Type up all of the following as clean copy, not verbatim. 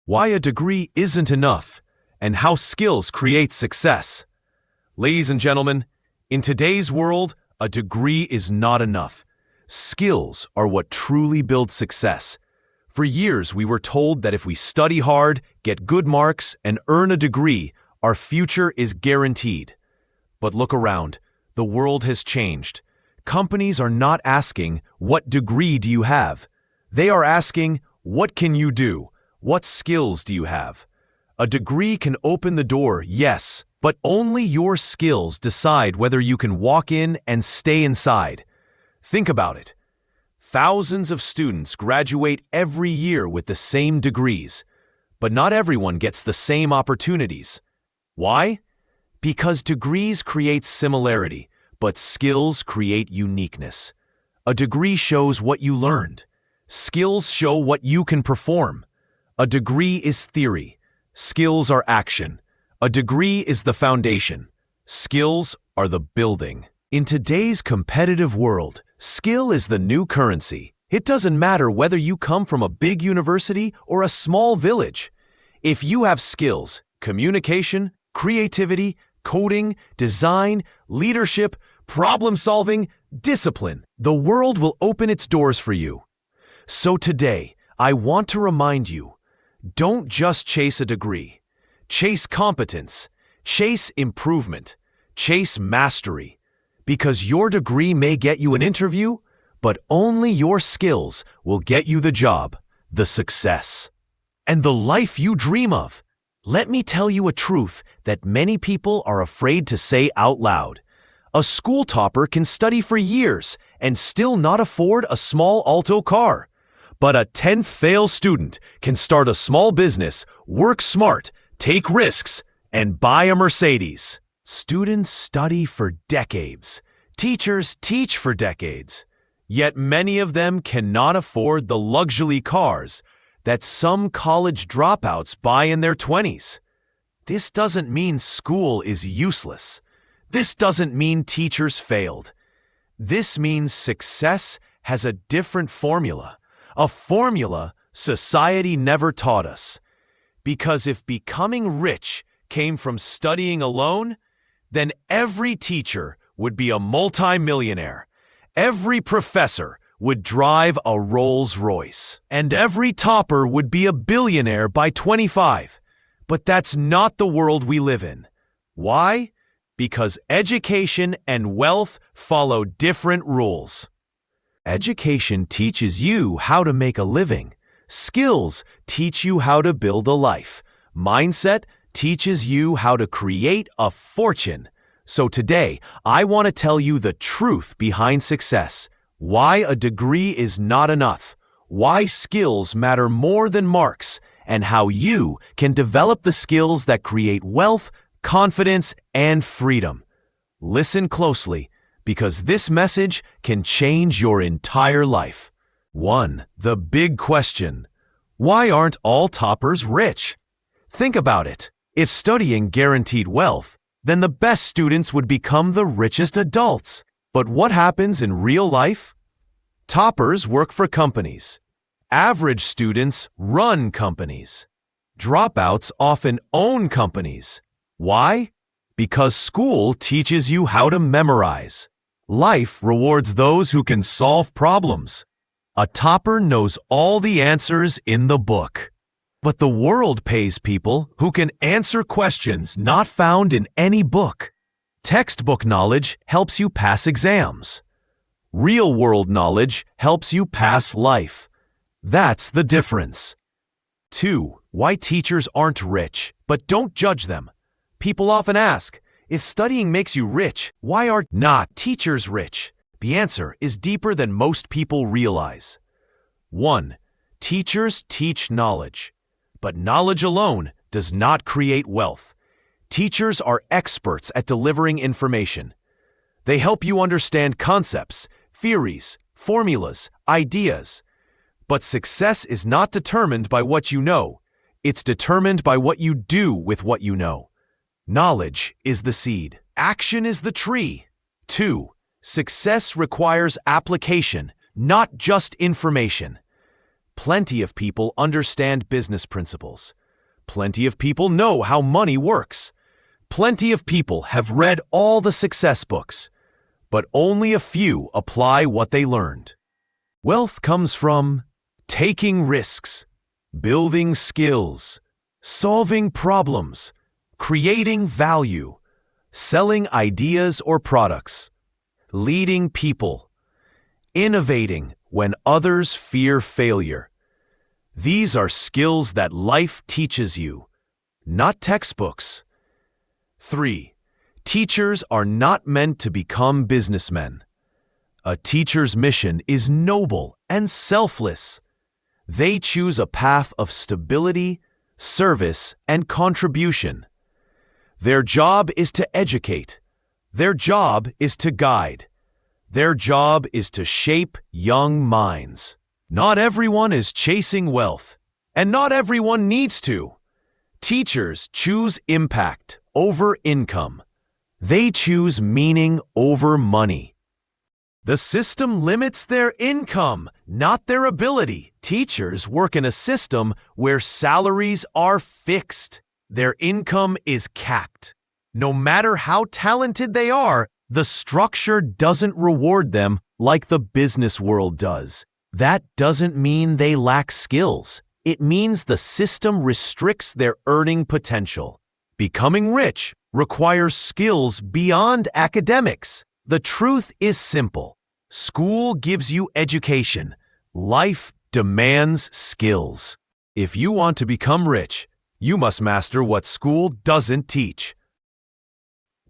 Why a degree isn't enough, and how skills create success. Ladies and gentlemen, in today's world, a degree is not enough. Skills are what truly build success. For years, we were told that if we study hard, get good marks, and earn a degree, our future is guaranteed. But look around. The world has changed. Companies are not asking, "What degree do you have?" They are asking, "What can you do? What skills do you have?" A degree can open the door, yes, but only your skills decide whether you can walk in and stay inside. Think about it. Thousands of students graduate every year with the same degrees, but not everyone gets the same opportunities. Why? Because degrees create similarity, but skills create uniqueness. A degree shows what you learned. Skills show what you can perform. A degree is theory. Skills are action. A degree is the foundation. Skills are the building. In today's competitive world, skill is the new currency. It doesn't matter whether you come from a big university or a small village. If you have skills, communication, creativity, coding, design, leadership, problem-solving, discipline, the world will open its doors for you. So today, I want to remind you, don't just chase a degree. Chase competence. Chase improvement. Chase mastery. Because your degree may get you an interview, but only your skills will get you the job, the success, and the life you dream of. Let me tell you a truth that many people are afraid to say out loud. A school topper can study for years and still not afford a small Alto car. But a 10th-fail student can start a small business, work smart, take risks, and buy a Mercedes. Students study for decades. Teachers teach for decades. Yet many of them cannot afford the luxury cars that some college dropouts buy in their 20s. This doesn't mean school is useless. This doesn't mean teachers failed. This means success has a different formula. A formula society never taught us. Because if becoming rich came from studying alone, then every teacher would be a multi-millionaire. Every professor would drive a Rolls Royce. And every topper would be a billionaire by 25. But that's not the world we live in. Why? Because education and wealth follow different rules. Education teaches you how to make a living. Skills teach you how to build a life. Mindset teaches you how to create a fortune. So today, I want to tell you the truth behind success. Why a degree is not enough. Why skills matter more than marks. And how you can develop the skills that create wealth, confidence, and freedom. Listen closely, because this message can change your entire life. 1. The big question. Why aren't all toppers rich? Think about it. If studying guaranteed wealth, then the best students would become the richest adults. But what happens in real life? Toppers work for companies. Average students run companies. Dropouts often own companies. Why? Because school teaches you how to memorize. Life rewards those who can solve problems. A topper knows all the answers in the book. But the world pays people who can answer questions not found in any book. Textbook knowledge helps you pass exams. Real-world knowledge helps you pass life. That's the difference. 2. Why teachers aren't rich, but don't judge them. People often ask, if studying makes you rich, why are not teachers rich? The answer is deeper than most people realize. 1. Teachers teach knowledge. But knowledge alone does not create wealth. Teachers are experts at delivering information. They help you understand concepts, theories, formulas, ideas. But success is not determined by what you know. It's determined by what you do with what you know. Knowledge is the seed. Action is the tree. 2. Success requires application, not just information. Plenty of people understand business principles. Plenty of people know how money works. Plenty of people have read all the success books, but only a few apply what they learned. Wealth comes from taking risks, building skills, solving problems, creating value, selling ideas or products, leading people, innovating when others fear failure. These are skills that life teaches you, not textbooks. 3. Teachers are not meant to become businessmen. A teacher's mission is noble and selfless. They choose a path of stability, service, and contribution. Their job is to educate. Their job is to guide. Their job is to shape young minds. Not everyone is chasing wealth, and not everyone needs to. Teachers choose impact over income. They choose meaning over money. The system limits their income, not their ability. Teachers work in a system where salaries are fixed. Their income is capped. No matter how talented they are, the structure doesn't reward them like the business world does. That doesn't mean they lack skills. It means the system restricts their earning potential. Becoming rich requires skills beyond academics. The truth is simple. School gives you education. Life demands skills. If you want to become rich, you must master what school doesn't teach.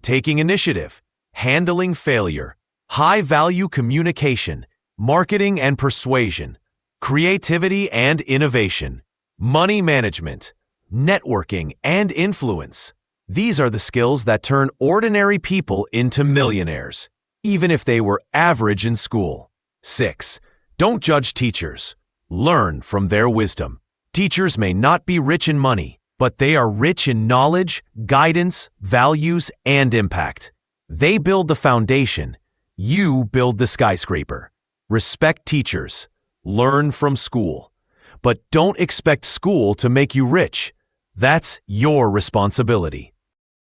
Taking initiative, handling failure, high-value communication, marketing and persuasion, creativity and innovation, money management, networking and influence. These are the skills that turn ordinary people into millionaires, even if they were average in school. 6. Don't judge teachers. Learn from their wisdom. Teachers may not be rich in money, but they are rich in knowledge, guidance, values, and impact. They build the foundation. You build the skyscraper. Respect teachers. Learn from school. But don't expect school to make you rich. That's your responsibility.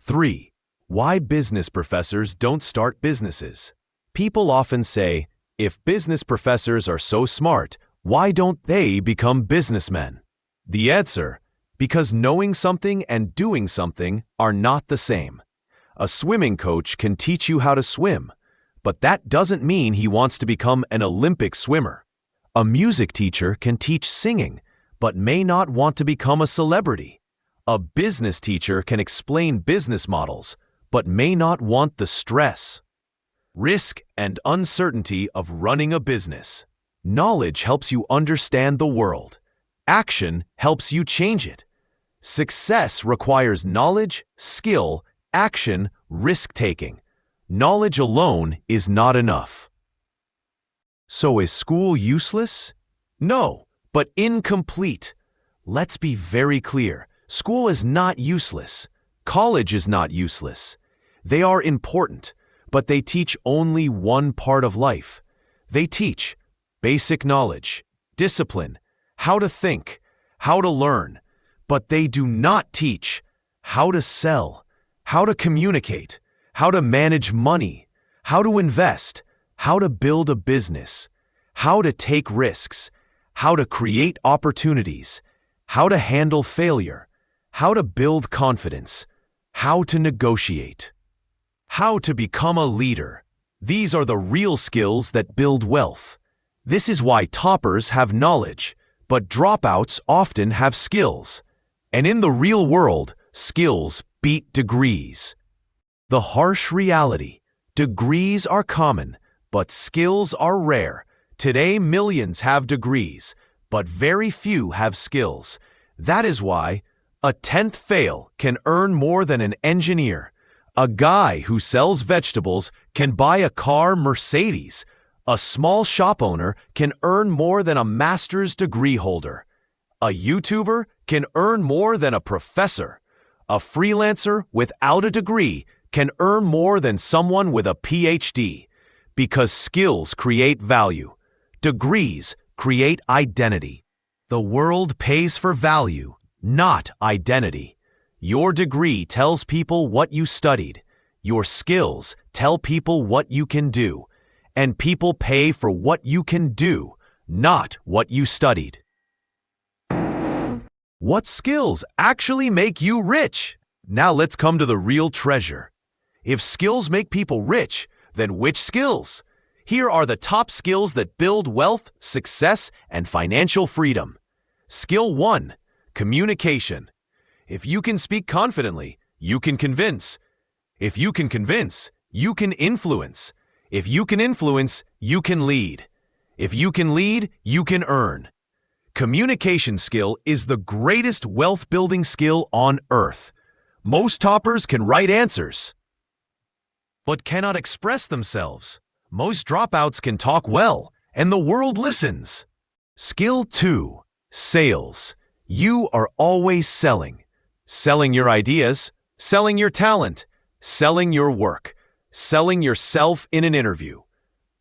3. Why business professors don't start businesses. People often say, if business professors are so smart, why don't they become businessmen? The answer, because knowing something and doing something are not the same. A swimming coach can teach you how to swim, but that doesn't mean he wants to become an Olympic swimmer. A music teacher can teach singing, but may not want to become a celebrity. A business teacher can explain business models, but may not want the stress, risk, and uncertainty of running a business. Knowledge helps you understand the world. Action helps you change it. Success requires knowledge, skill, action, risk-taking. Knowledge alone is not enough. So is school useless? No, but incomplete. Let's be very clear. School is not useless. College is not useless. They are important, but they teach only one part of life. They teach basic knowledge, discipline, how to think, how to learn, but they do not teach how to sell, how to communicate, how to manage money, how to invest, how to build a business, how to take risks, how to create opportunities, how to handle failure, how to build confidence, how to negotiate, how to become a leader. These are the real skills that build wealth. This is why toppers have knowledge, but dropouts often have skills. And in the real world, skills beat degrees. The harsh reality: degrees are common, but skills are rare. Today, millions have degrees, but very few have skills. That is why a 10th fail can earn more than an engineer. A guy who sells vegetables can buy a car Mercedes. A small shop owner can earn more than a master's degree holder. A YouTuber can earn more than a professor. A freelancer without a degree can earn more than someone with a PhD, because skills create value. Degrees create identity. The world pays for value, not identity. Your degree tells people what you studied. Your skills tell people what you can do. And people pay for what you can do, not what you studied. What skills actually make you rich? Now let's come to the real treasure. If skills make people rich, then which skills? Here are the top skills that build wealth, success, and financial freedom. Skill 1. Communication. If you can speak confidently, you can convince. If you can convince, you can influence. If you can influence, you can lead. If you can lead, you can earn. Communication skill is the greatest wealth-building skill on earth. Most toppers can write answers, but cannot express themselves. Most dropouts can talk well, and the world listens. Skill 2. Sales. You are always selling. Selling your ideas, selling your talent, selling your work, selling yourself in an interview.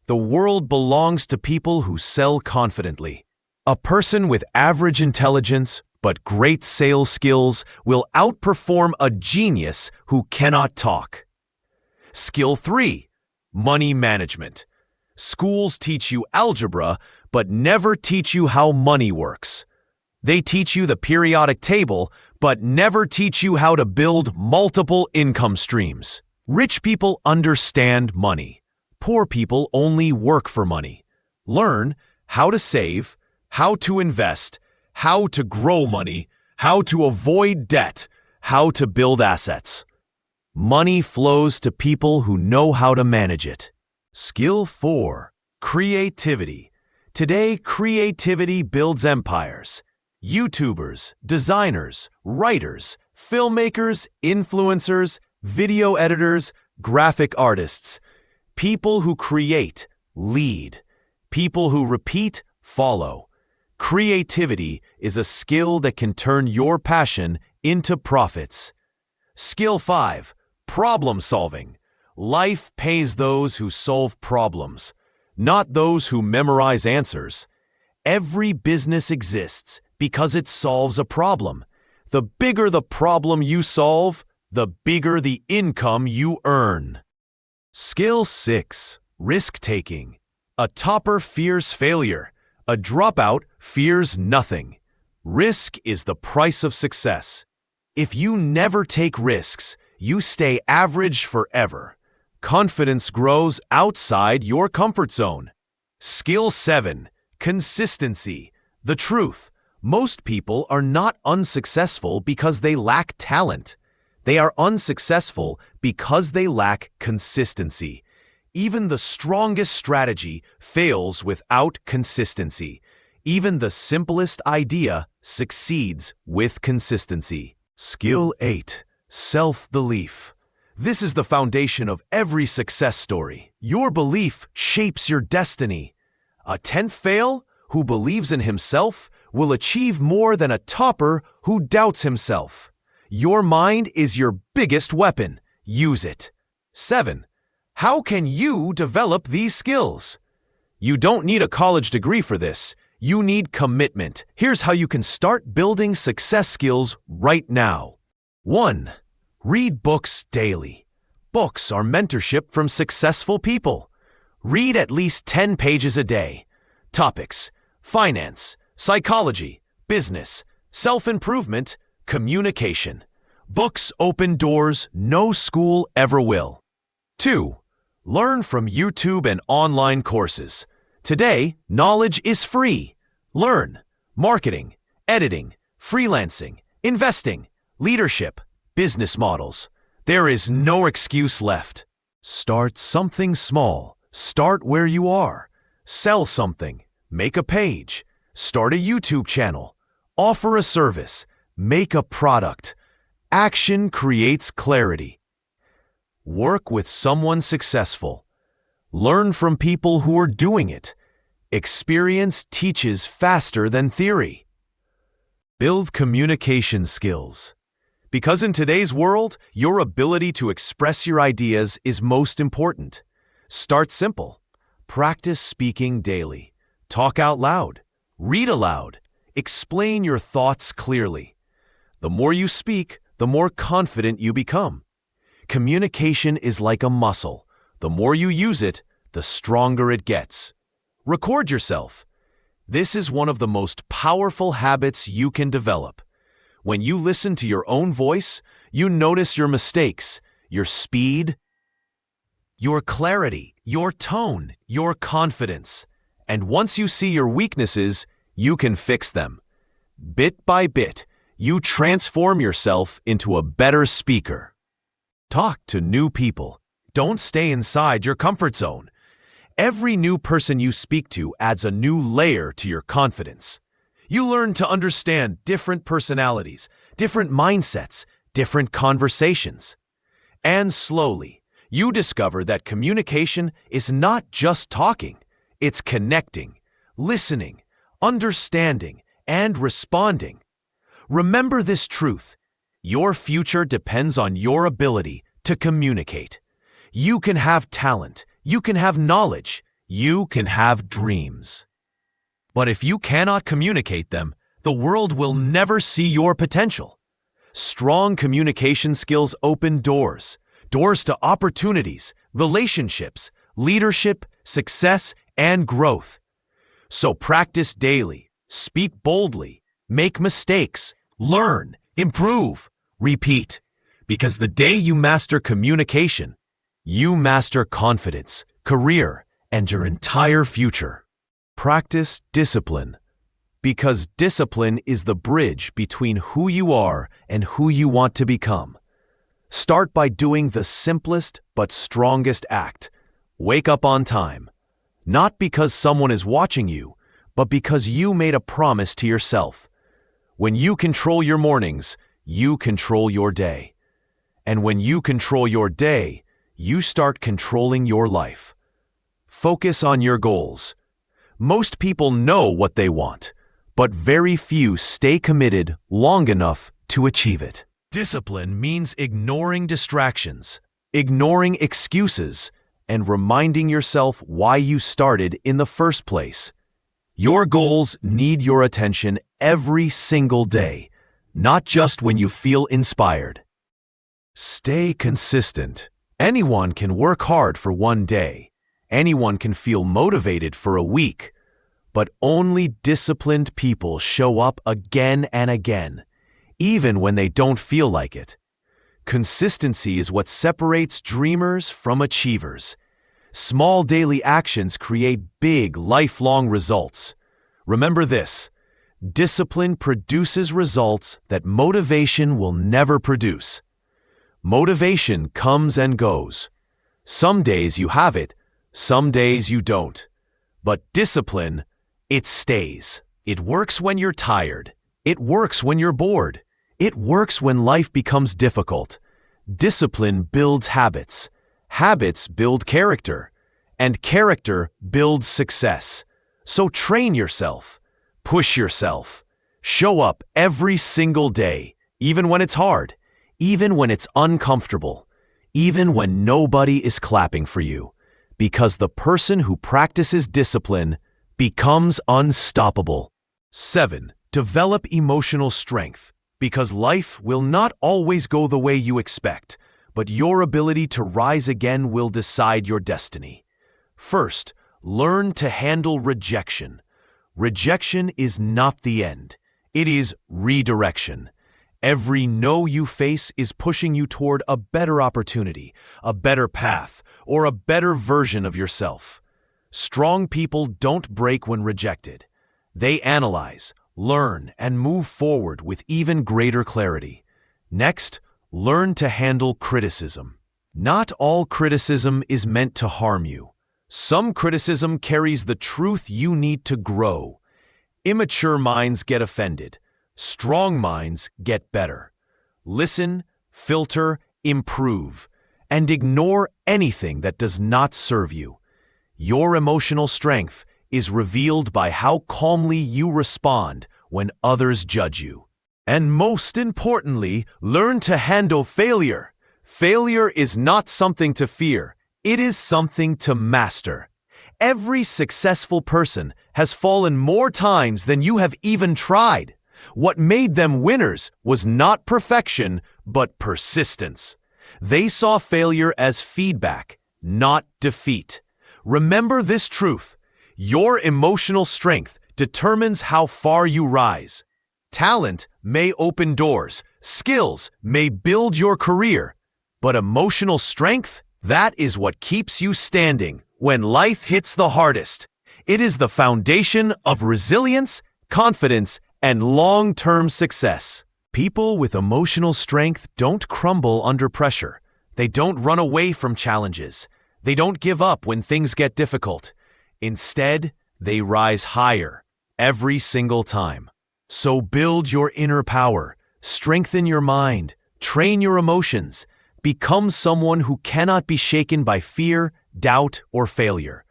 The world belongs to people who sell confidently. A person with average intelligence but great sales skills will outperform a genius who cannot talk. Skill 3. Money management. Schools teach you algebra but never teach you how money works. They teach you the periodic table but never teach you how to build multiple income streams. Rich people understand money. Poor people only work for money. Learn how to save, how to invest, how to grow money, how to avoid debt, how to build assets. Money flows to people who know how to manage it. Skill 4. Creativity. Today, creativity builds empires. YouTubers, designers, writers, filmmakers, influencers, video editors, graphic artists. People who create, lead. People who repeat, follow. Creativity is a skill that can turn your passion into profits. Skill 5. Problem solving. Life pays those who solve problems, not those who memorize answers. Every business exists because it solves a problem. The bigger the problem you solve, the bigger the income you earn. Skill 6. Risk-taking. A topper fears failure. A dropout fears nothing. Risk is the price of success. If you never take risks, you stay average forever. Confidence grows outside your comfort zone. Skill 7. Consistency. The truth. Most people are not unsuccessful because they lack talent. They are unsuccessful because they lack consistency. Even the strongest strategy fails without consistency. Even the simplest idea succeeds with consistency. Skill 8. Self-belief. This is the foundation of every success story. Your belief shapes your destiny. A 10th fail who believes in himself will achieve more than a topper who doubts himself. Your mind is your biggest weapon. Use it. 7. How can you develop these skills? You don't need a college degree for this. You need commitment. Here's how you can start building success skills right now. 1. Read books daily. Books are mentorship from successful people. Read at least 10 pages a day. Topics: finance, psychology, business, self-improvement, communication. Books open doors no school ever will. 2. Learn from YouTube and online courses. Today, knowledge is free. Learn marketing, editing, freelancing, investing, leadership, business models. There is no excuse left. Start something small. Start where you are. Sell something. Make a page. Start a YouTube channel. Offer a service. Make a product. Action creates clarity. Work with someone successful. Learn from people who are doing it. Experience teaches faster than theory. Build communication skills. Because in today's world, your ability to express your ideas is most important. Start simple. Practice speaking daily. Talk out loud. Read aloud. Explain your thoughts clearly. The more you speak, the more confident you become. Communication is like a muscle. The more you use it, the stronger it gets. Record yourself. This is one of the most powerful habits you can develop. When you listen to your own voice, you notice your mistakes, your speed, your clarity, your tone, your confidence. And once you see your weaknesses, you can fix them. Bit by bit, you transform yourself into a better speaker. Talk to new people. Don't stay inside your comfort zone. Every new person you speak to adds a new layer to your confidence. You learn to understand different personalities, different mindsets, different conversations. And slowly, you discover that communication is not just talking. It's connecting, listening, understanding, and responding. Remember this truth. Your future depends on your ability to communicate. You can have talent, you can have knowledge, you can have dreams. But if you cannot communicate them, the world will never see your potential. Strong communication skills open doors to opportunities, relationships, leadership, success, and growth. So practice daily, speak boldly, make mistakes, learn, improve, repeat. Because the day you master communication, you master confidence, career, and your entire future. Practice discipline. Because discipline is the bridge between who you are and who you want to become. Start by doing the simplest but strongest act. Wake up on time. Not because someone is watching you, but because you made a promise to yourself. When you control your mornings, you control your day. And when you control your day, you start controlling your life. Focus on your goals. Most people know what they want, but very few stay committed long enough to achieve it. Discipline means ignoring distractions, ignoring excuses, and reminding yourself why you started in the first place. Your goals need your attention every single day, not just when you feel inspired. Stay consistent. Anyone can work hard for one day. Anyone can feel motivated for a week. But only disciplined people show up again and again, even when they don't feel like it. Consistency is what separates dreamers from achievers. Small daily actions create big, lifelong results. Remember this: discipline produces results that motivation will never produce. Motivation comes and goes. Some days you have it, some days you don't. But discipline, it stays. It works when you're tired. It works when you're bored. It works when life becomes difficult. Discipline builds habits. Habits build character. And character builds success. So train yourself. Push yourself. Show up every single day, even when it's hard, even when it's uncomfortable, even when nobody is clapping for you. Because the person who practices discipline becomes unstoppable. 7. Develop emotional strength. Because life will not always go the way you expect, but your ability to rise again will decide your destiny. First, learn to handle rejection. Rejection is not the end. It is redirection. Every no you face is pushing you toward a better opportunity, a better path, or a better version of yourself. Strong people don't break when rejected. They analyze, learn, and move forward with even greater clarity. Next, learn to handle criticism. Not all criticism is meant to harm you. Some criticism carries the truth you need to grow. Immature minds get offended. Strong minds get better. Listen, filter, improve, and ignore anything that does not serve you. Your emotional strength is revealed by how calmly you respond when others judge you. And most importantly, learn to handle failure. Failure is not something to fear. It is something to master. Every successful person has fallen more times than you have even tried. What made them winners was not perfection, but persistence. They saw failure as feedback, not defeat. Remember this truth: your emotional strength determines how far you rise. Talent may open doors, skills may build your career, but emotional strength, that is what keeps you standing when life hits the hardest. It is the foundation of resilience, confidence, and long-term success. People with emotional strength don't crumble under pressure. They don't run away from challenges. They don't give up when things get difficult. Instead, they rise higher every single time. So build your inner power, strengthen your mind, train your emotions, become someone who cannot be shaken by fear, doubt, or failure.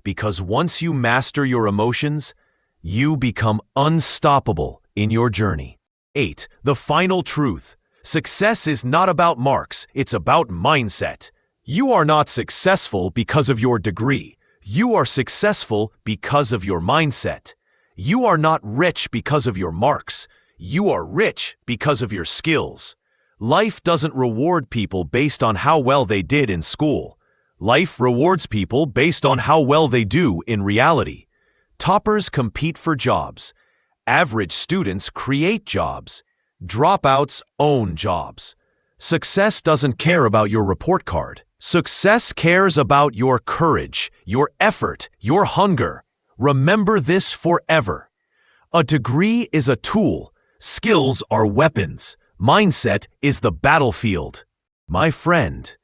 Because once you master your emotions, you become unstoppable in your journey. 8. The final truth. Success is not about marks, it's about mindset. You are not successful because of your degree. You are successful because of your mindset. You are not rich because of your marks. You are rich because of your skills. Life doesn't reward people based on how well they did in school. Life rewards people based on how well they do in reality. Toppers compete for jobs. Average students create jobs. Dropouts own jobs. Success doesn't care about your report card. Success cares about your courage, your effort, your hunger. Remember this forever. A degree is a tool. Skills are weapons. Mindset is the battlefield. My friend,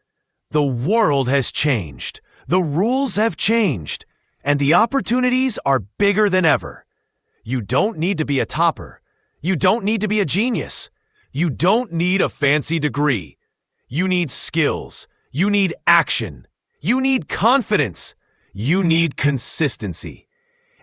the world has changed. The rules have changed. And the opportunities are bigger than ever. You don't need to be a topper. You don't need to be a genius. You don't need a fancy degree. You need skills. You need action. You need confidence. You need consistency.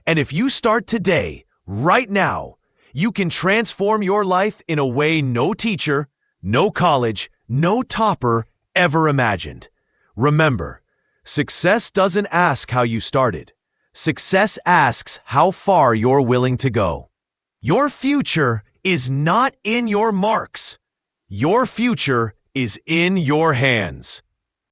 And if you start today, right now, you can transform your life in a way no teacher, no college, no topper ever imagined. Remember, success doesn't ask how you started. Success asks how far you're willing to go. Your future is not in your marks. Your future is in your hands.